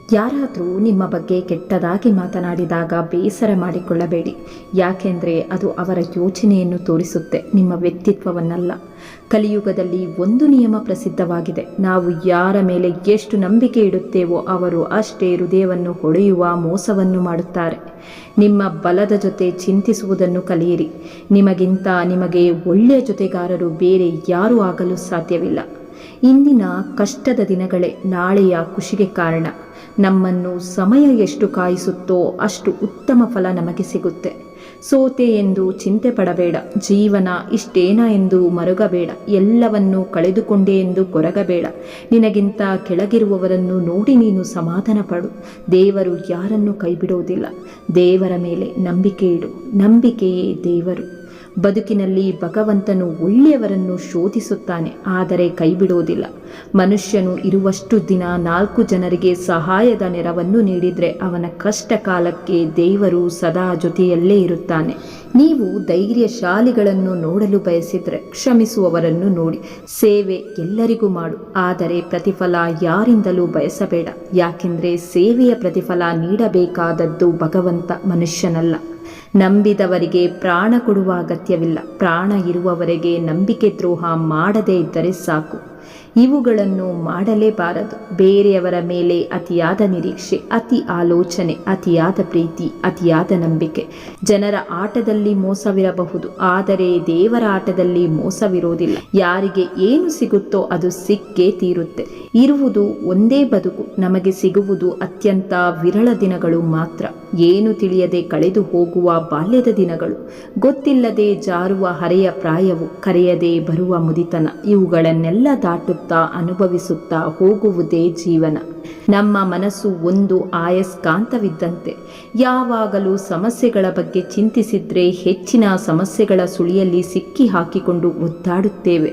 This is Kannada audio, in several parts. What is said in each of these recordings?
ಯಾರಾದರೂ ನಿಮ್ಮ ಬಗ್ಗೆ ಕೆಟ್ಟದಾಗಿ ಮಾತನಾಡಿದಾಗ ಬೇಸರ ಮಾಡಿಕೊಳ್ಳಬೇಡಿ. ಯಾಕೆಂದರೆ ಅದು ಅವರ ಯೋಚನೆಯನ್ನು ತೋರಿಸುತ್ತೆ, ನಿಮ್ಮ ವ್ಯಕ್ತಿತ್ವವನ್ನಲ್ಲ. ಕಲಿಯುಗದಲ್ಲಿ ಒಂದು ನಿಯಮ ಪ್ರಸಿದ್ಧವಾಗಿದೆ: ನಾವು ಯಾರ ಮೇಲೆ ಎಷ್ಟು ನಂಬಿಕೆ ಇಡುತ್ತೇವೋ ಅವರು ಅಷ್ಟೇ ಹೃದಯವನ್ನು ಹೊಡೆಯುವ ಮೋಸವನ್ನು ಮಾಡುತ್ತಾರೆ. ನಿಮ್ಮ ಬಲದ ಜೊತೆ ಚಿಂತಿಸುವುದನ್ನು ಕಲಿಯಿರಿ. ನಿಮಗಿಂತ ನಿಮಗೆ ಒಳ್ಳೆಯ ಜೊತೆಗಾರರು ಬೇರೆ ಯಾರೂ ಆಗಲು ಸಾಧ್ಯವಿಲ್ಲ. ಇಂದಿನ ಕಷ್ಟದ ದಿನಗಳೇ ನಾಳೆಯ ಖುಷಿಗೆ ಕಾರಣ. ನಮ್ಮನ್ನು ಸಮಯ ಎಷ್ಟು ಕಾಯಿಸುತ್ತೋ ಅಷ್ಟು ಉತ್ತಮ ಫಲ ನಮಗೆ ಸಿಗುತ್ತೆ. ಸೋತೆ ಎಂದು ಚಿಂತೆ ಪಡಬೇಡ. ಜೀವನ ಇಷ್ಟೇನಾ ಎಂದು ಮರುಗಬೇಡ. ಎಲ್ಲವನ್ನೂ ಕಳೆದುಕೊಂಡೆ ಎಂದು ಕೊರಗಬೇಡ. ನಿನಗಿಂತ ಕೆಳಗಿರುವವರನ್ನು ನೋಡಿ ನೀನು ಸಮಾಧಾನ ಪಡು. ದೇವರು ಯಾರನ್ನೂ ಕೈಬಿಡುವುದಿಲ್ಲ. ದೇವರ ಮೇಲೆ ನಂಬಿಕೆ ಇಡು. ನಂಬಿಕೆಯೇ ದೇವರು. ಬದುಕಿನಲ್ಲಿ ಭಗವಂತನು ಒಳ್ಳೆಯವರನ್ನು ಶೋಧಿಸುತ್ತಾನೆ, ಆದರೆ ಕೈಬಿಡುವುದಿಲ್ಲ. ಮನುಷ್ಯನು ಇರುವಷ್ಟು ದಿನ 4 ಜನರಿಗೆ ಸಹಾಯದ ನೆರವನ್ನು ನೀಡಿದರೆ ಅವನ ಕಷ್ಟ ಕಾಲಕ್ಕೆ ದೇವರು ಸದಾ ಜೊತೆಯಲ್ಲೇ ಇರುತ್ತಾನೆ. ನೀವು ಧೈರ್ಯಶಾಲಿಗಳನ್ನು ನೋಡಲು ಬಯಸಿದರೆ ಕ್ಷಮಿಸುವವರನ್ನು ನೋಡಿ. ಸೇವೆ ಎಲ್ಲರಿಗೂ ಮಾಡು, ಆದರೆ ಪ್ರತಿಫಲ ಯಾರಿಂದಲೂ ಬಯಸಬೇಡ. ಯಾಕೆಂದರೆ ಸೇವೆಯ ಪ್ರತಿಫಲ ನೀಡಬೇಕಾದದ್ದು ಭಗವಂತ, ಮನುಷ್ಯನಲ್ಲ. ನಂಬಿದವರಿಗೆ ಪ್ರಾಣ ಕೊಡುವ ಅಗತ್ಯವಿಲ್ಲ. ಪ್ರಾಣ ಇರುವವರೆಗೆ ನಂಬಿಕೆ ದ್ರೋಹ ಮಾಡದೇ ಇದ್ದರೆ ಸಾಕು. ಇವುಗಳನ್ನು ಮಾಡಲೇಬಾರದು. ಬೇರೆಯವರ ಮೇಲೆ ಅತಿಯಾದ ನಿರೀಕ್ಷೆ, ಅತಿ ಆಲೋಚನೆ, ಅತಿಯಾದ ಪ್ರೀತಿ, ಅತಿಯಾದ ನಂಬಿಕೆ. ಜನರ ಆಟದಲ್ಲಿ ಮೋಸವಿರಬಹುದು, ಆದರೆ ದೇವರ ಆಟದಲ್ಲಿ ಮೋಸವಿರುವುದಿಲ್ಲ. ಯಾರಿಗೆ ಏನು ಸಿಗುತ್ತೋ ಅದು ಸಿಕ್ಕೇ ತೀರುತ್ತೆ. ಇರುವುದು ಒಂದೇ ಬದುಕು. ನಮಗೆ ಸಿಗುವುದು ಅತ್ಯಂತ ವಿರಳ ದಿನಗಳು ಮಾತ್ರ. ಏನು ತಿಳಿಯದೆ ಕಳೆದು ಹೋಗುವ ಬಾಲ್ಯದ ದಿನಗಳು, ಗೊತ್ತಿಲ್ಲದೆ ಜಾರುವ ಹರೆಯ ಪ್ರಾಯವು, ಕರೆಯದೆ ಬರುವ ಮುದಿತನ, ಇವುಗಳನ್ನೆಲ್ಲ ದಾಟುತ್ತಾ ಅನುಭವಿಸುತ್ತಾ ಹೋಗುವುದೇ ಜೀವನ. ನಮ್ಮ ಮನಸ್ಸು ಒಂದು ಆಯಸ್ಕಾಂತವಿದ್ದಂತೆ. ಯಾವಾಗಲೂ ಸಮಸ್ಯೆಗಳ ಬಗ್ಗೆ ಚಿಂತಿಸಿದ್ರೆ ಹೆಚ್ಚಿನ ಸಮಸ್ಯೆಗಳ ಸುಳಿಯಲ್ಲಿ ಸಿಕ್ಕಿ ಹಾಕಿಕೊಂಡು ಒದ್ದಾಡುತ್ತೇವೆ.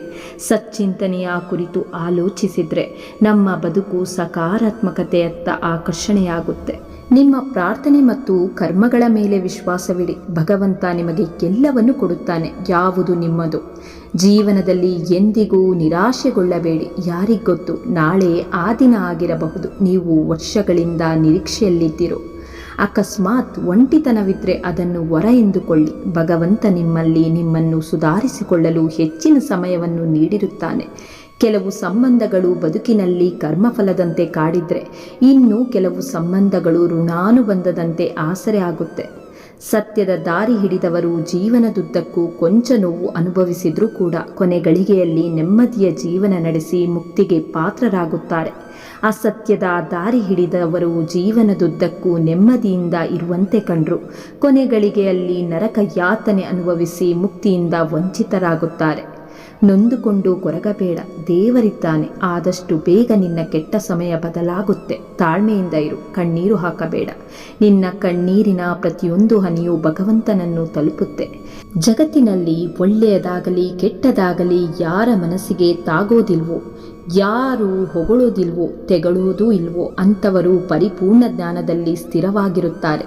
ಸಚ್ಚಿಂತನೆಯ ಕುರಿತು ಆಲೋಚಿಸಿದರೆ ನಮ್ಮ ಬದುಕು ಸಕಾರಾತ್ಮಕತೆಯತ್ತ ಆಕರ್ಷಣೆಯಾಗುತ್ತೆ. ನಿಮ್ಮ ಪ್ರಾರ್ಥನೆ ಮತ್ತು ಕರ್ಮಗಳ ಮೇಲೆ ವಿಶ್ವಾಸವಿಡಿ. ಭಗವಂತ ನಿಮಗೆ ಎಲ್ಲವನ್ನು ಕೊಡುತ್ತಾನೆ. ಯಾವುದು ನಿಮ್ಮದು. ಜೀವನದಲ್ಲಿ ಎಂದಿಗೂ ನಿರಾಶೆಗೊಳ್ಳಬೇಡಿ. ಯಾರಿಗೊತ್ತು, ನಾಳೆ ಆ ದಿನ ಆಗಿರಬಹುದು. ನೀವು ವರ್ಷಗಳಿಂದ ನಿರೀಕ್ಷೆಯಲ್ಲಿದ್ದಿರೋ ಅಕಸ್ಮಾತ್ ಒಂಟಿತನವಿದ್ದರೆ ಅದನ್ನು ವರ ಎಂದುಕೊಳ್ಳಿ. ಭಗವಂತ ನಿಮ್ಮನ್ನು ಸುಧಾರಿಸಿಕೊಳ್ಳಲು ಹೆಚ್ಚಿನ ಸಮಯವನ್ನು ನೀಡಿರುತ್ತಾನೆ. ಕೆಲವು ಸಂಬಂಧಗಳು ಬದುಕಿನಲ್ಲಿ ಕರ್ಮಫಲದಂತೆ ಕಾಡಿದ್ರೆ, ಇನ್ನು ಕೆಲವು ಸಂಬಂಧಗಳು ಋಣಾನುಬಂಧದಂತೆ ಆಸರೆ ಆಗುತ್ತೆ. ಸತ್ಯದ ದಾರಿ ಹಿಡಿದವರು ಜೀವನದುದ್ದಕ್ಕೂ ಕೊಂಚ ನೋವು ಅನುಭವಿಸಿದ್ರೂ ಕೂಡ ಕೊನೆಗಳಿಗೆಯಲ್ಲಿ ನೆಮ್ಮದಿಯ ಜೀವನ ನಡೆಸಿ ಮುಕ್ತಿಗೆ ಪಾತ್ರರಾಗುತ್ತಾರೆ. ಅಸತ್ಯದ ದಾರಿ ಹಿಡಿದವರು ಜೀವನದುದ್ದಕ್ಕೂ ನೆಮ್ಮದಿಯಿಂದ ಇರುವಂತೆ ಕಂಡರು ಕೊನೆಗಳಿಗೆಯಲ್ಲಿ ನರಕ ಯಾತನೆ ಅನುಭವಿಸಿ ಮುಕ್ತಿಯಿಂದ ವಂಚಿತರಾಗುತ್ತಾರೆ. ನೊಂದುಕೊಂಡು ಕೊರಗಬೇಡ. ದೇವರಿದ್ದಾನೆ. ಆದಷ್ಟು ಬೇಗ ನಿನ್ನ ಕೆಟ್ಟ ಸಮಯ ಬದಲಾಗುತ್ತೆ. ತಾಳ್ಮೆಯಿಂದ ಇರು. ಕಣ್ಣೀರು ಹಾಕಬೇಡ. ನಿನ್ನ ಕಣ್ಣೀರಿನ ಪ್ರತಿಯೊಂದು ಹನಿಯು ಭಗವಂತನನ್ನು ತಲುಪುತ್ತೆ. ಜಗತ್ತಿನಲ್ಲಿ ಒಳ್ಳೆಯದಾಗಲಿ ಕೆಟ್ಟದಾಗಲಿ ಯಾರ ಮನಸ್ಸಿಗೆ ತಾಗೋದಿಲ್ವೋ, ಯಾರು ಹೊಗಳೋದಿಲ್ವೋ ತೆಗಳೋದೂ ಇಲ್ವೋ ಅಂಥವರು ಪರಿಪೂರ್ಣ ಜ್ಞಾನದಲ್ಲಿ ಸ್ಥಿರವಾಗಿರುತ್ತಾರೆ.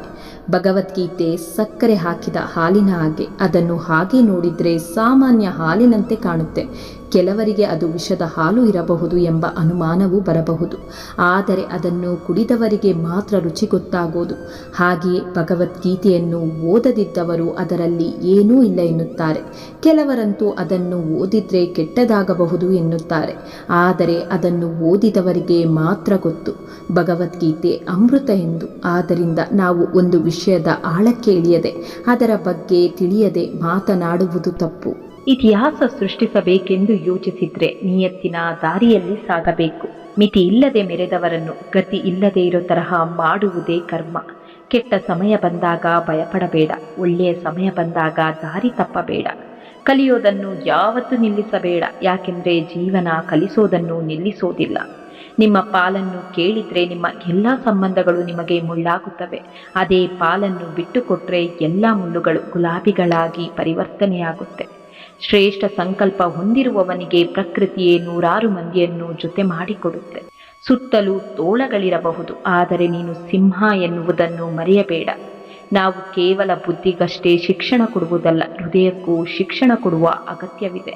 ಭಗವದ್ಗೀತೆ ಸಕ್ಕರೆ ಹಾಕಿದ ಹಾಲಿನ ಹಾಗೆ. ಅದನ್ನು ಹಾಗೆ ನೋಡಿದರೆ ಸಾಮಾನ್ಯ ಹಾಲಿನಂತೆ ಕಾಣುತ್ತೆ. ಕೆಲವರಿಗೆ ಅದು ವಿಷದ ಹಾಲು ಇರಬಹುದು ಎಂಬ ಅನುಮಾನವೂ ಬರಬಹುದು. ಆದರೆ ಅದನ್ನು ಕುಡಿದವರಿಗೆ ಮಾತ್ರ ರುಚಿ ಗೊತ್ತಾಗೋದು. ಹಾಗೆಯೇ ಭಗವದ್ಗೀತೆಯನ್ನು ಓದದಿದ್ದವರು ಅದರಲ್ಲಿ ಏನೂ ಇಲ್ಲ ಎನ್ನುತ್ತಾರೆ. ಕೆಲವರಂತೂ ಅದನ್ನು ಓದಿದ್ರೆ ಕೆಟ್ಟದಾಗಬಹುದು ಎನ್ನುತ್ತಾರೆ. ಆದರೆ ಅದನ್ನು ಓದಿದವರಿಗೆ ಮಾತ್ರ ಗೊತ್ತು ಭಗವದ್ಗೀತೆ ಅಮೃತ ಎಂದು. ಆದ್ದರಿಂದ ನಾವು ಒಂದು ವಿಷಯದ ಆಳಕ್ಕೆ ಇಳಿಯದೆ, ಅದರ ಬಗ್ಗೆ ತಿಳಿಯದೆ ಮಾತನಾಡುವುದು ತಪ್ಪು. ಇತಿಹಾಸ ಸೃಷ್ಟಿಸಬೇಕೆಂದು ಯೋಚಿಸಿದ್ರೆ ನಿಯತ್ತಿನ ದಾರಿಯಲ್ಲಿ ಸಾಗಬೇಕು. ಮಿತಿ ಇಲ್ಲದೆ ಮೆರೆದವರನ್ನು ಗತಿ ಇಲ್ಲದೆ ಇರೋ ತರಹ ಮಾಡುವುದೇ ಕರ್ಮ. ಕೆಟ್ಟ ಸಮಯ ಬಂದಾಗ ಭಯಪಡಬೇಡ. ಒಳ್ಳೆಯ ಸಮಯ ಬಂದಾಗ ದಾರಿ ತಪ್ಪಬೇಡ. ಕಲಿಯೋದನ್ನು ಯಾವತ್ತೂ ನಿಲ್ಲಿಸಬೇಡ. ಯಾಕೆಂದರೆ ಜೀವನ ಕಲಿಸೋದನ್ನು ನಿಲ್ಲಿಸೋದಿಲ್ಲ. ನಿಮ್ಮ ಪಾಲನ್ನು ಕೇಳಿದರೆ ನಿಮ್ಮ ಎಲ್ಲ ಸಂಬಂಧಗಳು ನಿಮಗೆ ಮುಳ್ಳಾಗುತ್ತವೆ. ಅದೇ ಪಾಲನ್ನು ಬಿಟ್ಟುಕೊಟ್ರೆ ಎಲ್ಲ ಮುಳ್ಳುಗಳು ಗುಲಾಬಿಗಳಾಗಿ ಪರಿವರ್ತನೆಯಾಗುತ್ತೆ. ಶ್ರೇಷ್ಠ ಸಂಕಲ್ಪ ಹೊಂದಿರುವವನಿಗೆ ಪ್ರಕೃತಿಯೇ 100 ಮಂದಿಯನ್ನು ಜೊತೆ ಮಾಡಿಕೊಡುತ್ತೆ. ಸುತ್ತಲೂ ತೋಳಗಳಿರಬಹುದು, ಆದರೆ ನೀನು ಸಿಂಹ ಎನ್ನುವುದನ್ನು ಮರೆಯಬೇಡ. ನಾವು ಕೇವಲ ಬುದ್ಧಿಗಷ್ಟೇ ಶಿಕ್ಷಣ ಕೊಡುವುದಲ್ಲ, ಹೃದಯಕ್ಕೂ ಶಿಕ್ಷಣ ಕೊಡುವ ಅಗತ್ಯವಿದೆ.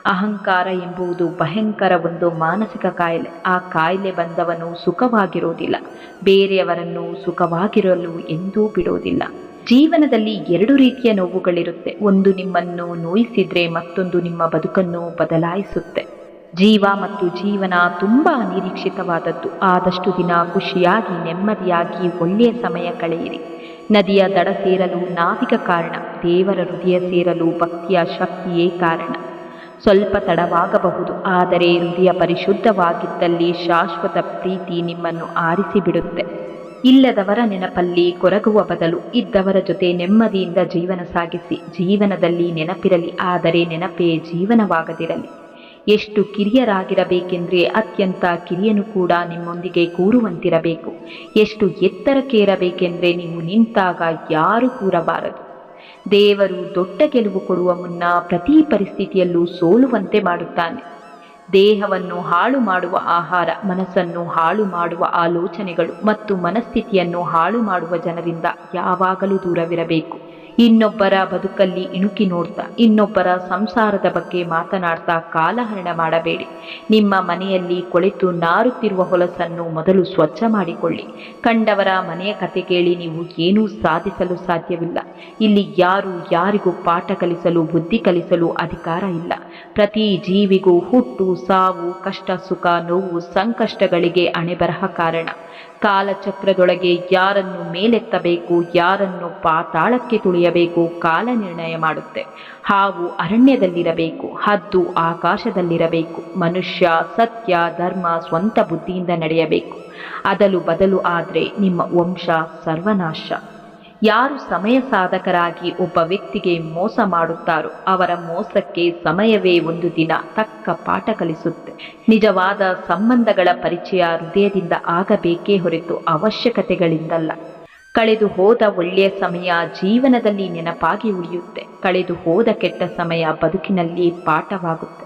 ಅಹಂಕಾರ ಎಂಬುದು ಭಯಂಕರ ಒಂದು ಮಾನಸಿಕ ಕಾಯಿಲೆ. ಆ ಕಾಯಿಲೆ ಬಂದವನು ಸುಖವಾಗಿರೋದಿಲ್ಲ, ಬೇರೆಯವರನ್ನು ಸುಖವಾಗಿರಲು ಎಂದೂ ಬಿಡೋದಿಲ್ಲ. ಜೀವನದಲ್ಲಿ ಎರಡು ರೀತಿಯ ನೋವುಗಳಿರುತ್ತೆ. ಒಂದು ನಿಮ್ಮನ್ನು ನೋಯಿಸಿದ್ರೆ, ಮತ್ತೊಂದು ನಿಮ್ಮ ಬದುಕನ್ನು ಬದಲಾಯಿಸುತ್ತೆ. ಜೀವ ಮತ್ತು ಜೀವನ ತುಂಬ ಅನಿರೀಕ್ಷಿತವಾದದ್ದು. ಆದಷ್ಟು ದಿನ ಖುಷಿಯಾಗಿ ನೆಮ್ಮದಿಯಾಗಿ ಒಳ್ಳೆಯ ಸಮಯ ಕಳೆಯಿರಿ. ನದಿಯ ದಡ ಸೇರಲು ನಾವಿಕ ಕಾರಣ, ದೇವರ ಹೃದಯ ಸೇರಲು ಭಕ್ತಿಯ ಶಕ್ತಿಯೇ ಕಾರಣ. ಸ್ವಲ್ಪ ತಡವಾಗಬಹುದು, ಆದರೆ ಹೃದಯ ಪರಿಶುದ್ಧವಾಗಿದ್ದಲ್ಲಿ ಶಾಶ್ವತ ಪ್ರೀತಿ ನಿಮ್ಮನ್ನು ಆರಿಸಿಬಿಡುತ್ತೆ. ಇಲ್ಲದವರ ನೆನಪಲ್ಲಿ ಕೊರಗುವ ಬದಲು ಇದ್ದವರ ಜೊತೆ ನೆಮ್ಮದಿಯಿಂದ ಜೀವನ ಸಾಗಿಸಿ. ಜೀವನದಲ್ಲಿ ನೆನಪಿರಲಿ, ಆದರೆ ನೆನಪೇ ಜೀವನವಾಗದಿರಲಿ. ಎಷ್ಟು ಕಿರಿಯರಾಗಿರಬೇಕೆಂದರೆ ಅತ್ಯಂತ ಕಿರಿಯನು ಕೂಡ ನಿಮ್ಮೊಂದಿಗೆ ಕೂರುವಂತಿರಬೇಕು. ಎಷ್ಟು ಎತ್ತರಕ್ಕೇರಬೇಕೆಂದರೆ ನೀವು ನಿಂತಾಗ ಯಾರೂ ಕೂರಬಾರದು. ದೇವರು ದೊಡ್ಡ ಗೆಲುವು ಕೊಡುವ ಮುನ್ನ ಪ್ರತಿ ಪರಿಸ್ಥಿತಿಯಲ್ಲೂ ಸೋಲುವಂತೆ ಮಾಡುತ್ತಾನೆ. ದೇಹವನ್ನು ಹಾಳು ಮಾಡುವ ಆಹಾರ, ಮನಸ್ಸನ್ನು ಹಾಳು ಮಾಡುವ ಆಲೋಚನೆಗಳು ಮತ್ತು ಮನಸ್ಥಿತಿಯನ್ನು ಹಾಳು ಮಾಡುವ ಜನರಿಂದ ಯಾವಾಗಲೂ ದೂರವಿರಬೇಕು. ಇನ್ನೊಬ್ಬರ ಬದುಕಲ್ಲಿ ಇಣುಕಿ ನೋಡ್ತಾ, ಇನ್ನೊಬ್ಬರ ಸಂಸಾರದ ಬಗ್ಗೆ ಮಾತನಾಡ್ತಾ ಕಾಲಹರಣ ಮಾಡಬೇಡಿ. ನಿಮ್ಮ ಮನೆಯಲ್ಲಿ ಕೊಳೆತು ನಾರುತ್ತಿರುವ ಹೊಲಸನ್ನು ಮೊದಲು ಸ್ವಚ್ಛ ಮಾಡಿಕೊಳ್ಳಿ. ಕಂಡವರ ಮನೆಯ ಕತೆ ಕೇಳಿ ನೀವು ಏನೂ ಸಾಧಿಸಲು ಸಾಧ್ಯವಿಲ್ಲ. ಇಲ್ಲಿ ಯಾರಿಗೂ ಪಾಠ ಕಲಿಸಲು, ಬುದ್ಧಿ ಕಲಿಸಲು ಅಧಿಕಾರ ಇಲ್ಲ. ಪ್ರತಿ ಜೀವಿಗೂ ಹುಟ್ಟು, ಸಾವು, ಕಷ್ಟ, ಸುಖ, ನೋವು, ಸಂಕಷ್ಟಗಳಿಗೆ ಅಣೆಬರಹ ಕಾರಣ. ಕಾಲಚಕ್ರದೊಳಗೆ ಯಾರನ್ನು ಮೇಲೆತ್ತಬೇಕು, ಯಾರನ್ನು ಪಾತಾಳಕ್ಕೆ ತುಳಿಯಬೇಕು ಕಾಲ ನಿರ್ಣಯ ಮಾಡುತ್ತೆ. ಹಾವು ಅರಣ್ಯದಲ್ಲಿರಬೇಕು, ಹದ್ದು ಆಕಾಶದಲ್ಲಿರಬೇಕು. ಮನುಷ್ಯ ಸತ್ಯ, ಧರ್ಮ, ಸ್ವಂತ ಬುದ್ಧಿಯಿಂದ ನಡೆಯಬೇಕು. ಅದಲು ಬದಲು ಆದರೆ ನಿಮ್ಮ ವಂಶ ಸರ್ವನಾಶ. ಯಾರು ಸಮಯ ಸಾಧಕರಾಗಿ ಒಬ್ಬ ವ್ಯಕ್ತಿಗೆ ಮೋಸ ಮಾಡುತ್ತಾರೋ ಅವರ ಮೋಸಕ್ಕೆ ಸಮಯವೇ ಒಂದು ದಿನ ತಕ್ಕ ಪಾಠ ಕಲಿಸುತ್ತೆ. ನಿಜವಾದ ಸಂಬಂಧಗಳ ಪರಿಚಯ ಹೃದಯದಿಂದ ಆಗಬೇಕೇ ಹೊರತು ಅವಶ್ಯಕತೆಗಳಿಂದಲ್ಲ. ಕಳೆದು ಹೋದ ಒಳ್ಳೆಯ ಸಮಯ ಜೀವನದಲ್ಲಿ ನೆನಪಾಗಿ ಉಳಿಯುತ್ತೆ. ಕಳೆದು ಹೋದ ಕೆಟ್ಟ ಸಮಯ ಬದುಕಿನಲ್ಲಿ ಪಾಠವಾಗುತ್ತೆ.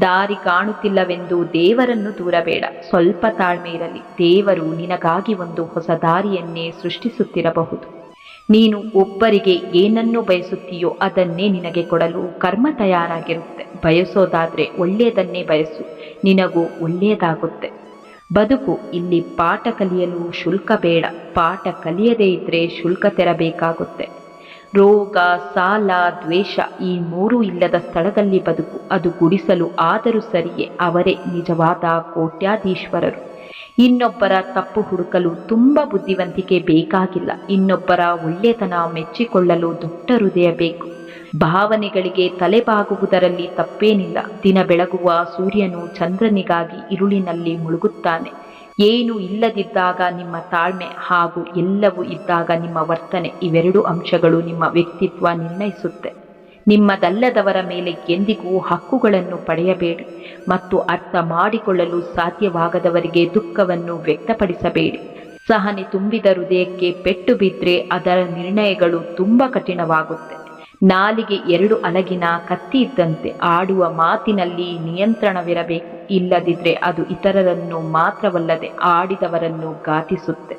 ದಾರಿ ಕಾಣುತ್ತಿಲ್ಲವೆಂದು ದೇವರನ್ನು ದೂರಬೇಡ. ಸ್ವಲ್ಪ ತಾಳ್ಮೆ ಇರಲಿ. ದೇವರು ನಿನಗಾಗಿ ಒಂದು ಹೊಸ ದಾರಿಯನ್ನೇ ಸೃಷ್ಟಿಸುತ್ತಿರಬಹುದು. ನೀನು ಒಬ್ಬರಿಗೆ ಏನನ್ನು ಬಯಸುತ್ತೀಯೋ ಅದನ್ನೇ ನಿನಗೆ ಕೊಡಲು ಕರ್ಮ ತಯಾರಾಗಿರುತ್ತೆ. ಬಯಸೋದಾದ್ರೆ ಒಳ್ಳೆಯದನ್ನೇ ಬಯಸು, ನಿನಗೂ ಒಳ್ಳೆಯದಾಗುತ್ತೆ. ಬದುಕು ಇಲ್ಲಿ ಪಾಠ ಕಲಿಯಲು ಶುಲ್ಕ ಬೇಡ. ಪಾಠ ಕಲಿಯದೇ ಇದ್ರೆ ಶುಲ್ಕ ತೆರಬೇಕಾಗುತ್ತೆ. ರೋಗ, ಸಾಲ, ದ್ವೇಷ ಈ ಮೂರೂ ಇಲ್ಲದ ಸ್ಥಳದಲ್ಲಿ ಬದುಕು. ಅದು ಗುಡಿಸಲು ಆದರೂ ಸರಿಯೇ, ಅವರೇ ನಿಜವಾದ ಕೋಟ್ಯಾಧೀಶ್ವರರು. ಇನ್ನೊಬ್ಬರ ತಪ್ಪು ಹುಡುಕಲು ತುಂಬ ಬುದ್ಧಿವಂತಿಕೆ ಬೇಕಾಗಿಲ್ಲ. ಇನ್ನೊಬ್ಬರ ಒಳ್ಳೆತನ ಮೆಚ್ಚಿಕೊಳ್ಳಲು ದೊಡ್ಡ ಹೃದಯ ಬೇಕು. ಭಾವನೆಗಳಿಗೆ ತಲೆಬಾಗುವುದರಲ್ಲಿ ತಪ್ಪೇನಿಲ್ಲ. ದಿನ ಬೆಳಗುವ ಸೂರ್ಯನು ಚಂದ್ರನಿಗಾಗಿ ಇರುಳಿನಲ್ಲಿ ಮುಳುಗುತ್ತಾನೆ. ಏನೂ ಇಲ್ಲದಿದ್ದಾಗ ನಿಮ್ಮ ತಾಳ್ಮೆ ಹಾಗೂ ಎಲ್ಲವೂ ಇದ್ದಾಗ ನಿಮ್ಮ ವರ್ತನೆ, ಇವೆರಡು ಅಂಶಗಳು ನಿಮ್ಮ ವ್ಯಕ್ತಿತ್ವ ನಿರ್ಣಯಿಸುತ್ತೆ. ನಿಮ್ಮದಲ್ಲದವರ ಮೇಲೆ ಎಂದಿಗೂ ಹಕ್ಕುಗಳನ್ನು ಪಡೆಯಬೇಡಿ ಮತ್ತು ಅರ್ಥ ಮಾಡಿಕೊಳ್ಳಲು ಸಾಧ್ಯವಾಗದವರಿಗೆ ದುಃಖವನ್ನು ವ್ಯಕ್ತಪಡಿಸಬೇಡಿ. ಸಹನೆ ತುಂಬಿದ ಹೃದಯಕ್ಕೆ ಪೆಟ್ಟು ಬಿದ್ದರೆ ಅದರ ನಿರ್ಣಯಗಳು ತುಂಬ ಕಠಿಣವಾಗುತ್ತೆ. ನಾಲಿಗೆ ಎರಡು ಅಲಗಿನ ಕತ್ತಿ ಇದ್ದಂತೆ. ಆಡುವ ಮಾತಿನಲ್ಲಿ ನಿಯಂತ್ರಣವಿರಬೇಕು. ಇಲ್ಲದಿದ್ದರೆ ಅದು ಇತರರನ್ನು ಮಾತ್ರವಲ್ಲದೆ ಆಡಿದವರನ್ನು ಘಾತಿಸುತ್ತೆ.